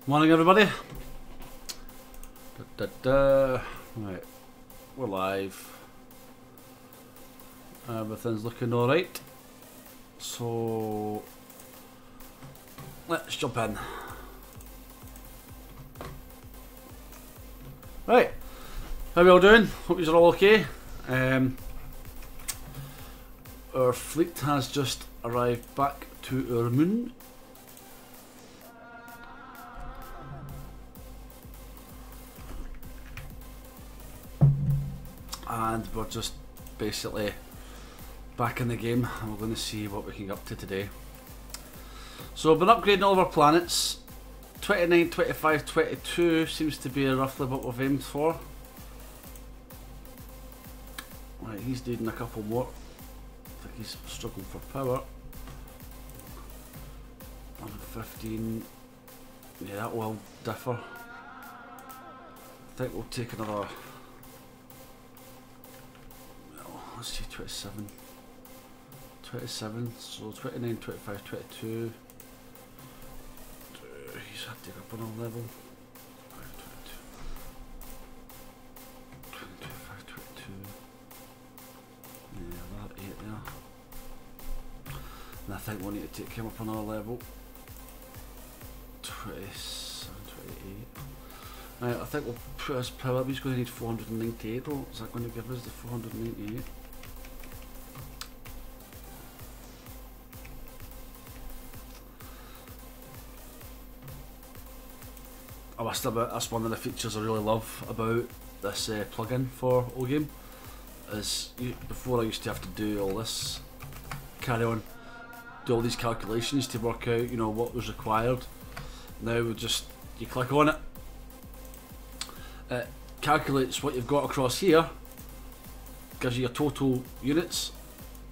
Morning, everybody. Right, we're live. Everything's looking alright. So let's jump in. Right, how are we all doing? Hope you're all okay. Our fleet has just arrived back to our moon. And we're just basically back in the game, and we're going to see what we can get up to today. So we've been upgrading all of our planets. 29, 25, 22 seems to be roughly what we've aimed for. Right, he's needing a couple more. I think he's struggling for power. 115. Yeah, that will differ. I think we'll take another. Let's see, 27, so 29, 25, 22, he's had to go up another level, 25, 22, yeah, that 8 there, and I think we'll need to take him up another level, 27, 28, right, I think we'll put his power up. He's going to need 498 though. Is that going to give us the 498? I must admit, that's one of the features I really love about this plugin for oGame. Is before I used to have to do all this, carry on, do all these calculations to work out, you know, what was required. Now we just, you click on it, it calculates what you've got across here, gives you your total units,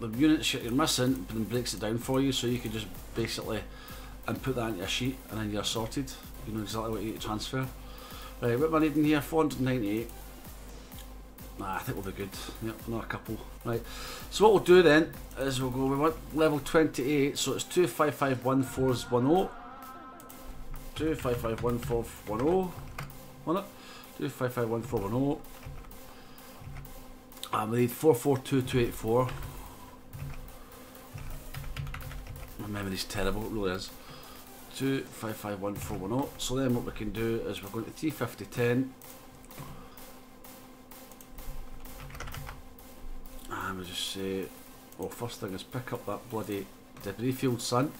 the units you're missing, then breaks it down for you, so you can just basically input that into a sheet and then you're sorted. You know exactly what you need to transfer. Right, what am I needing here? 498. Nah, I think we'll be good. Yep, another couple. Right, so what we'll do then is we'll go, we want level 28, so it's 2551410. 2551410. Want it? 2551410. And we need 442284. My memory's terrible, it really is. 2551410. So then what we can do is we're going to 35010 and we just say, well, first thing is pick up that bloody debris field, son.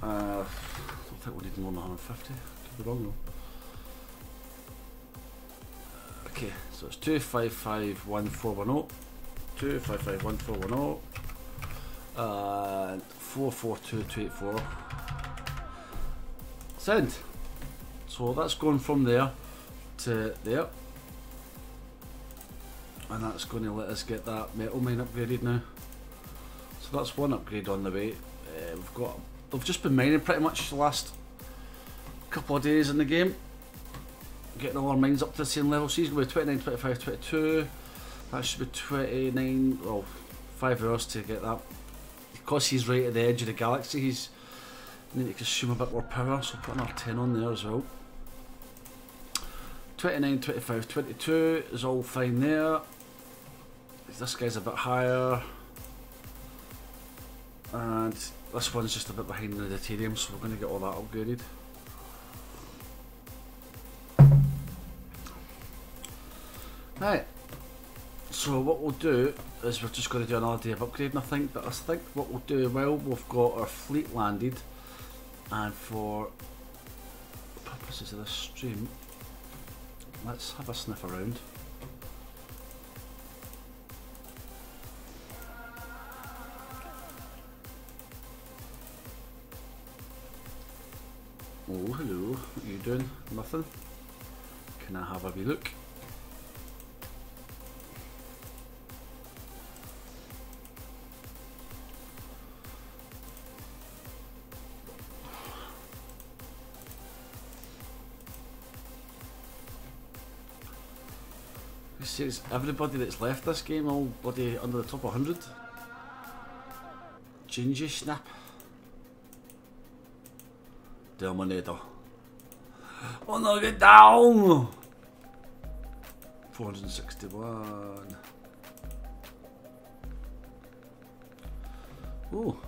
I don't think we need more than 150, could be wrong though. Okay, so it's 2551410, 2551410 and 442284. Send. So that's going from there to there, and that's going to let us get that metal mine upgraded now. So that's one upgrade on the way. We've just been mining pretty much the last couple of days in the game, getting all our mines up to the same level. So he's going to be 29, 25, 22. That should be 29. Well, 5 hours to get that. Because he's right at the edge of the galaxy, he's need to consume a bit more power, so put another 10 on there as well. 29, 25, 22 is all fine there. This guy's a bit higher, and this one's just a bit behind the deuterium, so we're going to get all that upgraded. Right. So what we'll do is we're just going to do another day of upgrading, I think. But I think what we'll do, well, we've got our fleet landed, and for the purposes of this stream, let's have a sniff around. Oh, hello. What are you doing? Nothing? Can I have a wee look? It says everybody that's left this game all bloody under the top 100. Ginger snap. Terminator. Oh no, get down! 461. Ooh.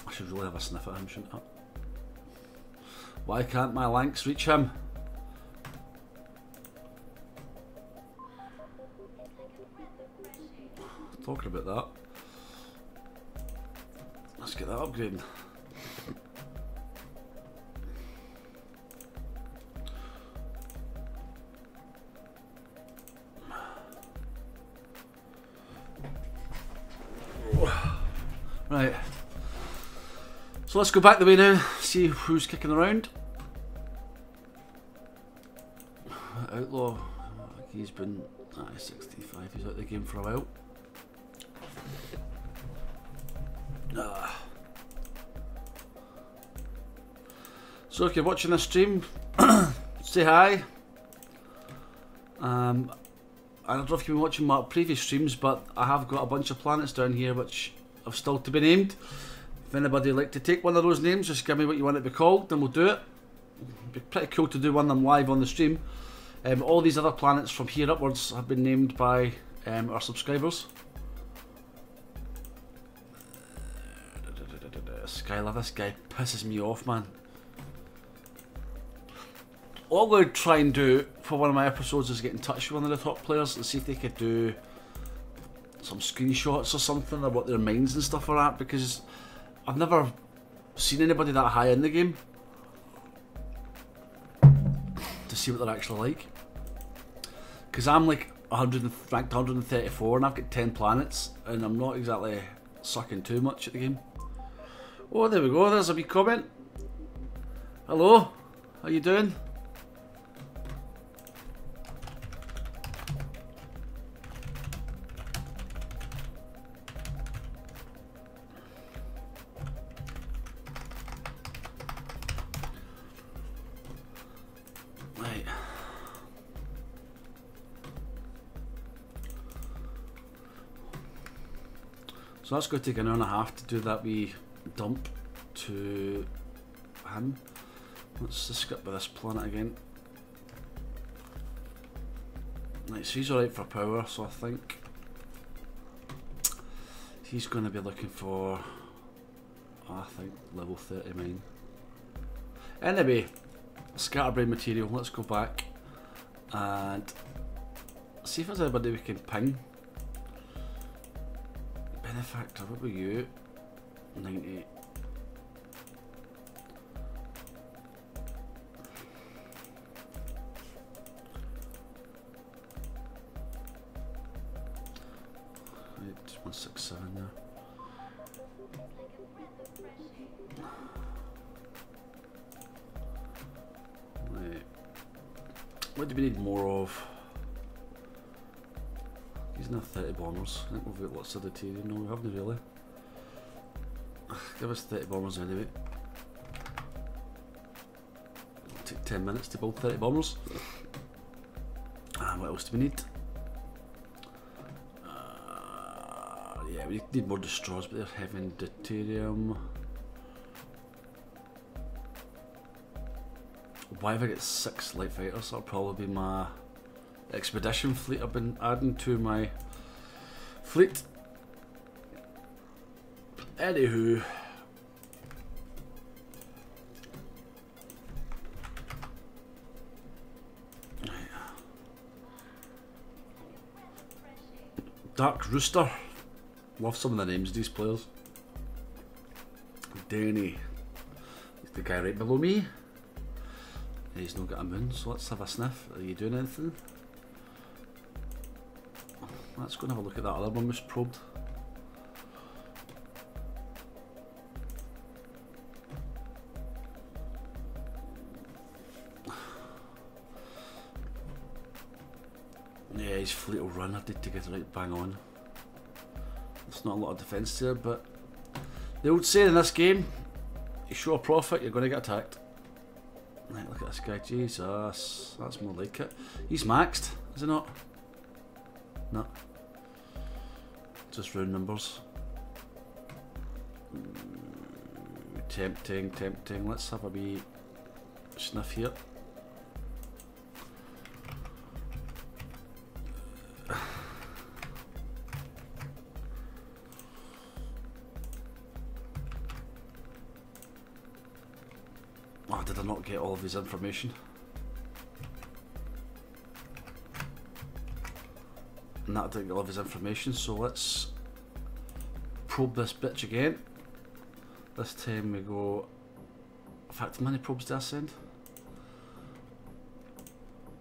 I should really have a sniff at him, shouldn't I? Why can't my Lanks reach him? Talking about that. Let's get that upgraded. Right. So let's go back the way now, see who's kicking around. Outlaw, he's been 65, he's out of the game for a while. So if you're watching this stream, say hi. I don't know if you've been watching my previous streams, but I have got a bunch of planets down here which have still to be named. If anybody would like to take one of those names, just give me what you want it to be called, then we'll do it. It'd be pretty cool to do one of them live on the stream. All these other planets from here upwards have been named by our subscribers. Skylar, this guy pisses me off, man. All I'm going to try and do for one of my episodes is get in touch with one of the top players and see if they could do some screenshots or something of what their minds and stuff are at, because I've never seen anybody that high in the game to see what they're actually like. Because I'm like ranked 134 and I've got 10 planets and I'm not exactly sucking too much at the game. Oh, there we go, there's a wee comment. Hello, how you doing? Right. So that's going to take an hour and a half to do that wee dump to him. Let's just skip by this planet again. Right, so he's alright for power, so I think he's going to be looking for, I think, level 39. Anyway, scatterbrain material, let's go back and see if there's anybody we can ping. Benefactor, what were you? 98. Right, 167 there. Right. What do we need more of? He's not 30 bombers. I think we've got lots of deuterium. No, we haven't really. Give us 30 bombers anyway. It'll take 10 minutes to build 30 bombers. What else do we need? Yeah, we need more destroyers, but they're heavy in deuterium. Why have I got 6 light fighters? That'll probably be my expedition fleet I've been adding to my fleet. Anywho, Dark Rooster. Love some of the names of these players. Danny, he's the guy right below me. He's not got a moon, so let's have a sniff. Are you doing anything? Let's go and have a look at that other one was probed. Yeah, his fleet will run. I need to get it right bang on. There's not a lot of defence there, but the old saying in this game, you show a profit, you're going to get attacked. Right, look at this guy. Jesus, that's more like it. He's maxed, is he not? No. just round numbers. Tempting, tempting. Let's have a wee sniff here. Oh, did I not get all of his information? And that didn't get all of his information, so let's probe this bitch again. This time we go... In fact, how many probes did I send?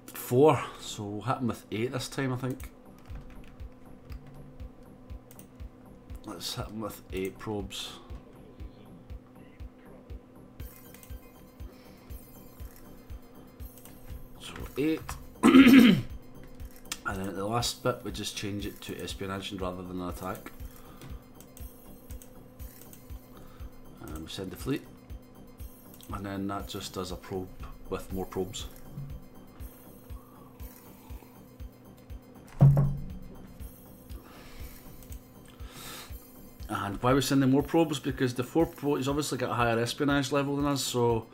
4, so we'll hit him with 8 this time, I think. Let's hit him with 8 probes. So 8. And then at the last bit we just change it to espionage rather than an attack. And we send the fleet. And then that just does a probe with more probes. And why we're sending more probes? Because the 4 probe, he's obviously got a higher espionage level than us, so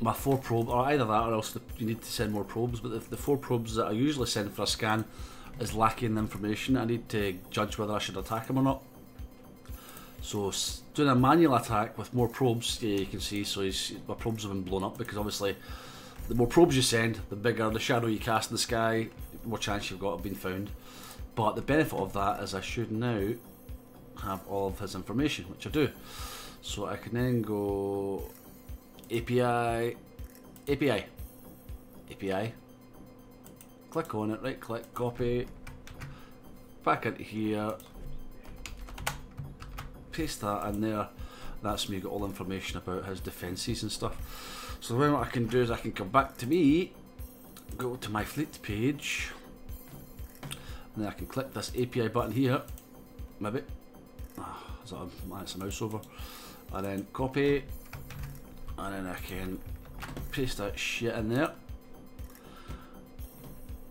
my 4 probe, or either that or else you need to send more probes, but the 4 probes that I usually send for a scan is lacking the information. I need to judge whether I should attack him or not. So doing a manual attack with more probes, yeah, you can see, so my probes have been blown up, because obviously the more probes you send, the bigger the shadow you cast in the sky, the more chance you've got of being found. But the benefit of that is I should now have all of his information, which I do. So I can then go API, click on it, right click, copy, back into here, paste that in there. That's me got all the information about his defences and stuff. So then what I can do is I can come back to me, go to my fleet page, and then I can click this API button here, maybe. That's a mouse over, and then copy, and then I can paste that shit in there,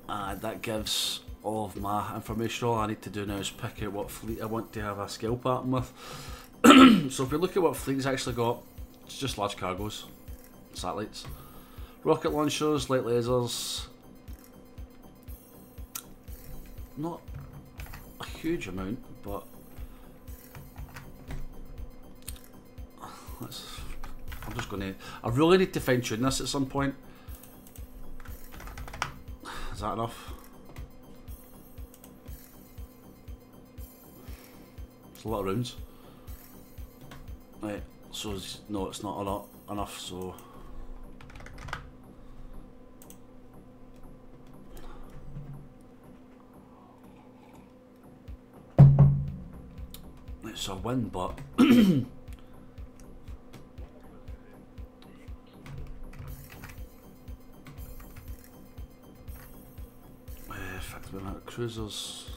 and that gives all of my information. All I need to do now is pick out what fleet I want to have a skill pattern with. So if we look at what fleet he's actually got, it's just large cargoes, satellites, rocket launchers, light lasers, not a huge amount, but I'm just gonna, I really need to fine tune this at some point. Is that enough? It's a lot of rounds. Right, so no, it's not a lot enough, so it's a win, but effectively amount of cruisers.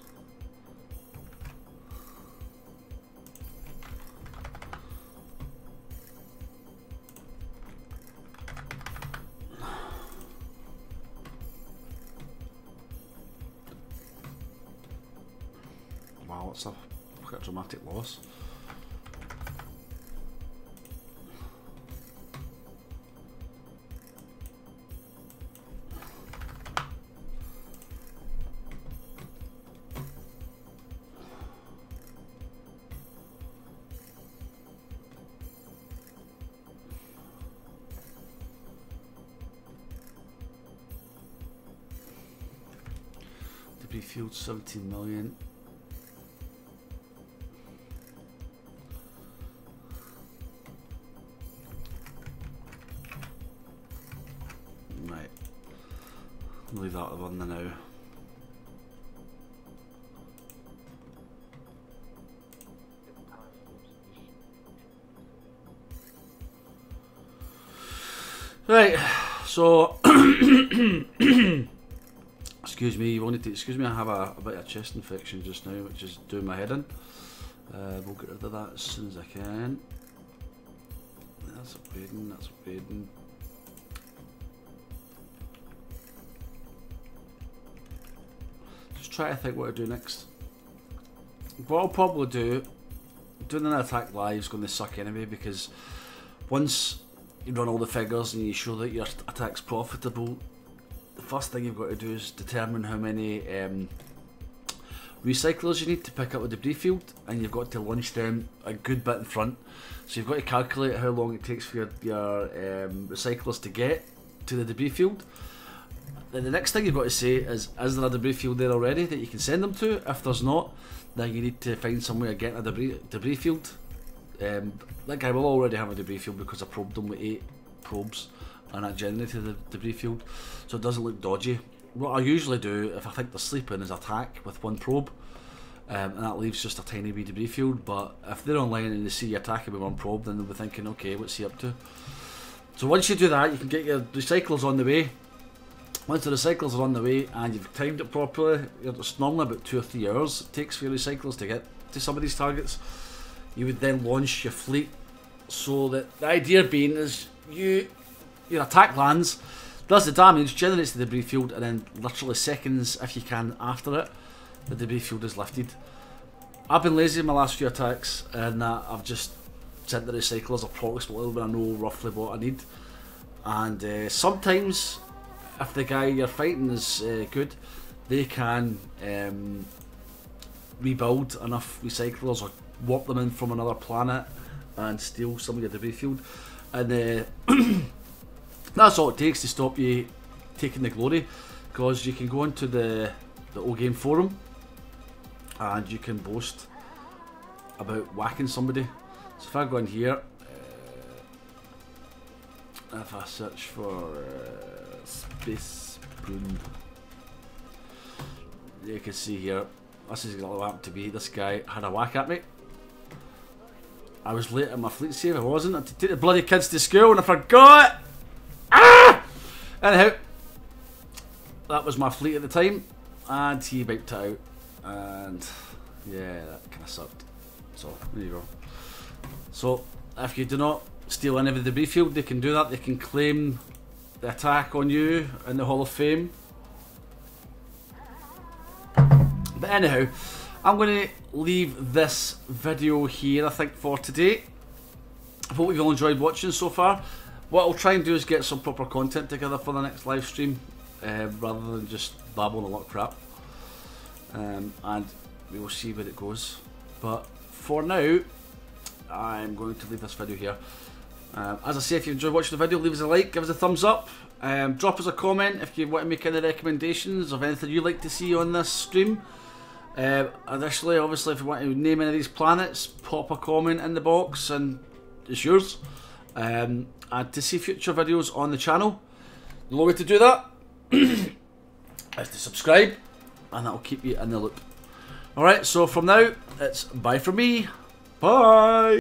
Wow, it's a quite dramatic loss. Debris field 17 million. Right, leave that on the now. Right, so excuse me, you wanted to excuse me, I have a bit of chest infection just now, which is doing my head in. We'll get rid of that as soon as I can. That's upgrading, that's upgrading. Just try to think what to do next. what I'll probably do, doing an attack live is going to suck anyway, because once you run all the figures and you show that your attack's profitable, the first thing you've got to do is determine how many recyclers you need to pick up a debris field, and you've got to launch them a good bit in front. So you've got to calculate how long it takes for your recyclers to get to the debris field. Then the next thing you've got to say is there a debris field there already that you can send them to? If there's not, then you need to find some way of getting a debris field. That guy will already have a debris field because I probed him with 8 probes and that generated the debris field, so it doesn't look dodgy. What I usually do if I think they're sleeping is attack with 1 probe, and that leaves just a tiny wee debris field. But if they're online and they see you attacking with 1 probe, then they'll be thinking, okay, what's he up to? So once you do that, you can get your recyclers on the way. Once the recyclers are on the way and you've timed it properly, it's normally about 2 or 3 hours it takes for your recyclers to get to some of these targets. You would then launch your fleet, so that the idea being is your attack lands, does the damage, generates the debris field, and then literally seconds, if you can, after it, the debris field is lifted. I've been lazy in my last few attacks, and I've just sent the recyclers approximately when I know roughly what I need. And sometimes, if the guy you're fighting is good, they can rebuild enough recyclers or warp them in from another planet and steal some of your debris field. And that's all it takes to stop you taking the glory, because you can go into the oGame forum and you can boast about whacking somebody. So if I go in here, if I search for Space Spoon, you can see here, this is exactly what happened to me. This guy had a whack at me. I was late at my fleet save, I wasn't. I had to take the bloody kids to school and I forgot! Ah! Anyhow, that was my fleet at the time, and he wiped it out, and yeah, that kind of sucked. So, there you go. So, if you do not steal any of the debris field, they can do that. They can claim the attack on you in the Hall of Fame. But anyhow, I'm going to leave this video here, I think, for today. I hope you've all enjoyed watching so far. What I'll try and do is get some proper content together for the next live stream, rather than just babbling a lot of crap. And we will see where it goes. But for now, I'm going to leave this video here. As I say, if you enjoyed watching the video, leave us a like, give us a thumbs up, drop us a comment if you want to make any recommendations of anything you'd like to see on this stream. Additionally, obviously, if you want to name any of these planets, pop a comment in the box and it's yours. And to see future videos on the channel, the only way to do that is to subscribe, and that will keep you in the loop. Alright, so from now, it's bye from me. Bye!